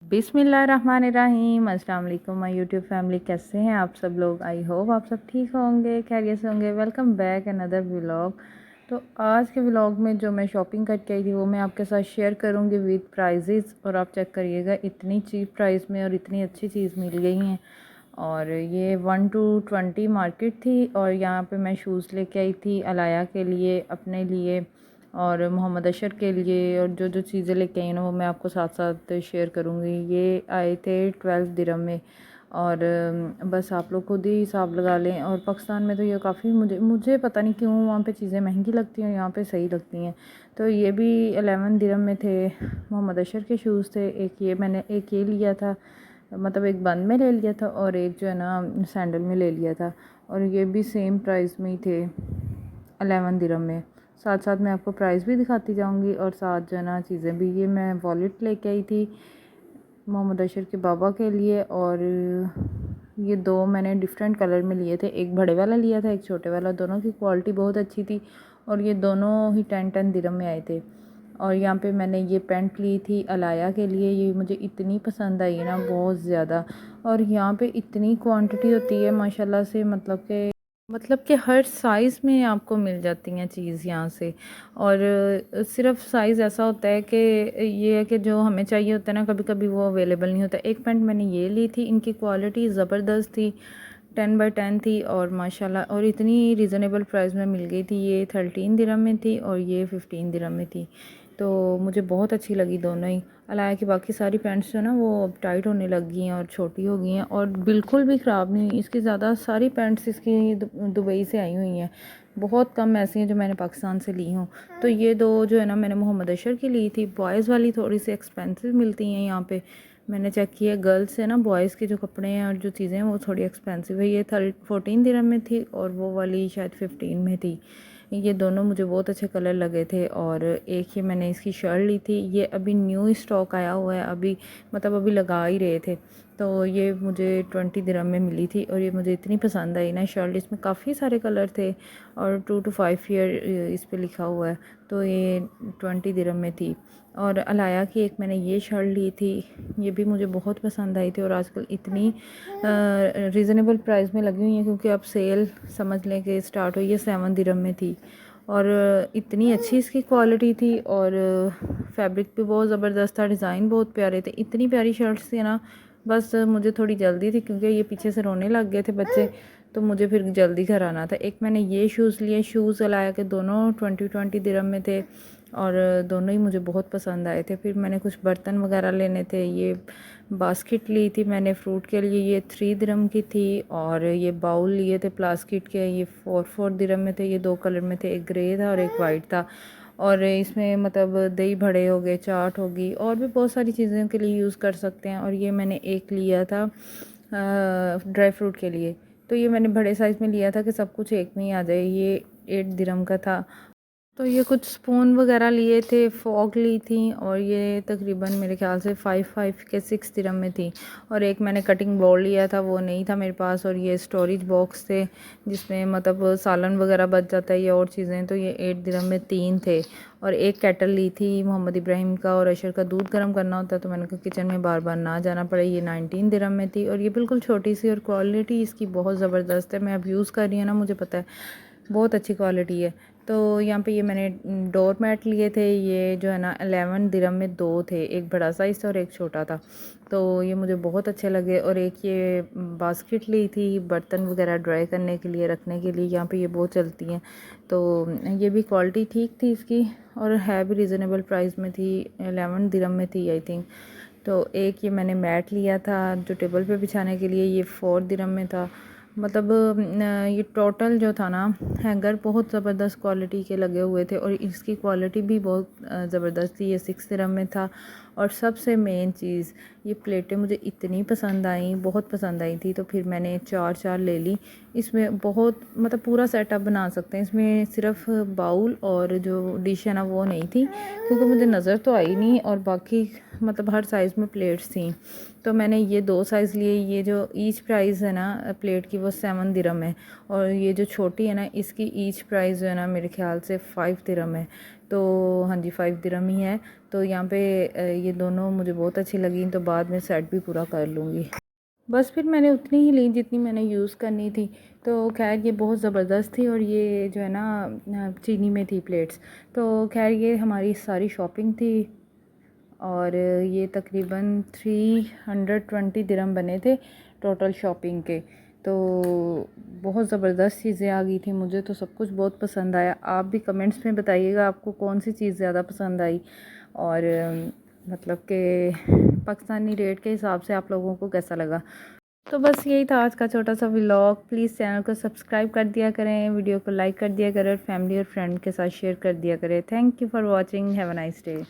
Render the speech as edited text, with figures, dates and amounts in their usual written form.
बिस्मिल्लाहिर्रहमानिर्रहीम। अस्सलाम वालेकुम माय यूट्यूब फैमिली, कैसे हैं आप सब लोग। आई होप आप सब ठीक होंगे, खैरियत से होंगे। Welcome back another vlog. तो आज के व्लॉग में जो मैं शॉपिंग करके आई थी वो मैं आपके साथ शेयर करूंगी विद प्राइजेस। और आप चेक करिएगा, इतनी चीप प्राइस में और इतनी अच्छी चीज़ मिल गई हैं। और ये 1 to 20 मार्केट थी। और यहाँ पे मैं शूज़ लेके आई थी अलाया के लिए, अपने लिए और मोहम्मद अशर के लिए। और जो जो चीज़ें लेके आई ना वो मैं आपको साथ साथ शेयर करूँगी। ये आए थे 12 दिरहम में। और बस आप लोग खुद ही हिसाब लगा लें। और पाकिस्तान में तो ये काफ़ी मुझे पता नहीं क्यों वहाँ पे चीज़ें महंगी लगती हैं, यहाँ पे सही लगती हैं। तो ये भी 11 दिरहम में थे। मोहम्मद अशर के शूज़ थे। एक ये लिया था, मतलब एक बंद में ले लिया था और एक जो है ना सैंडल में ले लिया था। और ये भी सेम प्राइस में ही थे, 11 दिरहम में। साथ साथ मैं आपको प्राइस भी दिखाती जाऊंगी और साथ जो है ना चीज़ें भी। ये मैं वॉलेट लेके आई थी मोहम्मद अशर के बाबा के लिए। और ये दो मैंने डिफरेंट कलर में लिए थे, एक बड़े वाला लिया था, एक छोटे वाला। दोनों की क्वालिटी बहुत अच्छी थी और ये दोनों ही 10-10 दिरहम में आए थे। और यहाँ पे मैंने ये पैंट ली थी अलाया के लिए। ये मुझे इतनी पसंद आई ना, बहुत ज़्यादा। और यहाँ पे इतनी क्वांटिटी होती है माशाल्लाह से, मतलब कि हर साइज़ में आपको मिल जाती हैं चीज़ यहाँ से। और सिर्फ साइज़ ऐसा होता है कि ये है कि जो हमें चाहिए होता है ना, कभी कभी वो अवेलेबल नहीं होता। एक पैंट मैंने ये ली थी, इनकी क्वालिटी ज़बरदस्त थी, 10x10 थी और माशाल्लाह। और इतनी रीज़नेबल प्राइस में मिल गई थी। ये 13 दिरहम में थी और ये 15 दिरहम में थी। तो मुझे बहुत अच्छी लगी दोनों ही। अलाया की बाकी सारी पैंट्स जो ना वो अब टाइट होने लग गई हैं और छोटी हो गई हैं और बिल्कुल भी ख़राब नहीं हुई। इसकी ज़्यादा सारी पैंट्स इसकी दुबई से आई हुई हैं, बहुत कम ऐसी हैं जो मैंने पाकिस्तान से ली हूँ। तो ये दो जो है ना मैंने मोहम्मद अशर की ली थी। बॉयज़ वाली थोड़ी सी एक्सपेंसिव मिलती हैं यहाँ पे, मैंने चेक किया। गर्ल्स से ना बॉयज़ के जो कपड़े हैं और जो चीज़ें हैं वो थोड़ी एक्सपेंसिव है। ये 14 दिरहम में थी और वो वाली शायद 15 में थी। ये दोनों मुझे बहुत अच्छे कलर लगे थे। और एक ये मैंने इसकी शर्ट ली थी, ये अभी न्यू स्टॉक आया हुआ है, अभी लगा ही रहे थे। तो ये मुझे 20 दिरहम में मिली थी और ये मुझे इतनी पसंद आई ना शर्ट। इसमें काफ़ी सारे कलर थे और 2 to 5 ईयर इस पे लिखा हुआ है। तो ये 20 दिरहम में थी। और अलाया की एक मैंने ये शर्ट ली थी, ये भी मुझे बहुत पसंद आई थी। और आजकल इतनी रीज़नेबल प्राइस में लगी हुई हैं क्योंकि अब सेल समझ लें कि स्टार्ट हुई है। 7 दिरहम में थी और इतनी अच्छी इसकी क्वालिटी थी और फैब्रिक भी बहुत ज़बरदस्त था, डिज़ाइन बहुत प्यारे थे। इतनी प्यारी शर्ट्स थी ना, बस मुझे थोड़ी जल्दी थी क्योंकि ये पीछे से रोने लग गए थे बच्चे, तो मुझे फिर जल्दी घर आना था। एक मैंने ये शूज़ लिए, शूज़ अलाया के दोनों 20 दिरहम में थे और दोनों ही मुझे बहुत पसंद आए थे। फिर मैंने कुछ बर्तन वगैरह लेने थे, ये बास्केट ली थी मैंने फ्रूट के लिए, ये 3 दिरहम की थी। और ये बाउल लिए थे प्लास्टिक के, ये 4 दिरहम में थे। ये दो कलर में थे, एक ग्रे था और एक वाइट था। और इसमें मतलब दही बड़े हो गए, चाट होगी और भी बहुत सारी चीज़ों के लिए यूज़ कर सकते हैं। और ये मैंने एक लिया था ड्राई फ्रूट के लिए, तो ये मैंने बड़े साइज़ में लिया था कि सब कुछ एक में ही आ जाए। ये 8 दिरहम का था। तो ये कुछ स्पून वगैरह लिए थे, फॉक ली थी और ये तकरीबन मेरे ख्याल से 5 के 6 दिरहम में थी। और एक मैंने कटिंग बोर्ड लिया था, वो नहीं था मेरे पास। और ये स्टोरेज बॉक्स थे जिसमें मतलब सालन वगैरह बच जाता है, ये और चीज़ें। तो ये 8 दिरहम में 3 थे। और एक केटल ली थी मोहम्मद इब्राहिम का और अशर का दूध गर्म करना होता है, तो मैंने कहा किचन में बार बार ना जाना पड़े। ये 19 दिरहम में थी और ये बिल्कुल छोटी सी और क्वालिटी इसकी बहुत ज़बरदस्त है। मैं अब यूज़ कर रही हूँ ना, मुझे पता है बहुत अच्छी क्वालिटी है। तो यहाँ पे ये मैंने डोर मैट लिए थे, ये जो है ना 11 दिरहम में दो थे, एक बड़ा साइज़ था और एक छोटा था। तो ये मुझे बहुत अच्छे लगे। और एक ये बास्केट ली थी बर्तन वगैरह ड्राई करने के लिए, रखने के लिए, यहाँ पे ये बहुत चलती हैं। तो ये भी क्वालिटी ठीक थी इसकी और है भी रीज़नेबल प्राइस में थी, 11 दिरहम में थी आई थिंक। तो एक ये मैंने मैट लिया था जो टेबल पे बिछाने के लिए, ये 4 दिरहम में था। मतलब ये टोटल जो था ना हैंगर बहुत ज़बरदस्त क्वालिटी के लगे हुए थे और इसकी क्वालिटी भी बहुत ज़बरदस्त थी। ये 6 दिरहम में था। और सबसे मेन चीज़, ये प्लेटें मुझे इतनी पसंद आई, बहुत पसंद आई थी। तो फिर मैंने 4 ले ली। इसमें बहुत मतलब पूरा सेटअप बना सकते हैं। इसमें सिर्फ बाउल और जो डिश है ना वो नहीं थी क्योंकि मुझे नज़र तो आई नहीं। और बाकी मतलब हर साइज़ में प्लेट्स थी। तो मैंने ये 2 साइज़ लिए। ये जो ईच प्राइस है ना प्लेट की वो 7 दिरहम है, और ये जो छोटी है ना इसकी ईच प्राइस जो है ना मेरे ख्याल से 5 दिरहम है। तो हाँ जी 5 दिरहम ही है। तो यहाँ पे ये दोनों मुझे बहुत अच्छी लगी, तो बाद में सेट भी पूरा कर लूँगी। बस फिर मैंने उतनी ही ली जितनी मैंने यूज़ करनी थी। तो खैर ये बहुत ज़बरदस्त थी, और ये जो है ना चीनी में थी प्लेट्स। तो खैर ये हमारी सारी शॉपिंग थी, और ये तकरीबन 320 दिरहम बने थे टोटल शॉपिंग के। तो बहुत ज़बरदस्त चीज़ें आ गई थी, मुझे तो सब कुछ बहुत पसंद आया। आप भी कमेंट्स में बताइएगा आपको कौन सी चीज़ ज़्यादा पसंद आई, और मतलब कि पाकिस्तानी रेट के हिसाब से आप लोगों को कैसा लगा। तो बस यही था आज का छोटा सा व्लॉग। प्लीज़ चैनल को सब्सक्राइब कर दिया करें, वीडियो को लाइक कर दिया करें, फैमिली और फ्रेंड के साथ शेयर कर दिया करें। Thank you for watching. Have a nice day.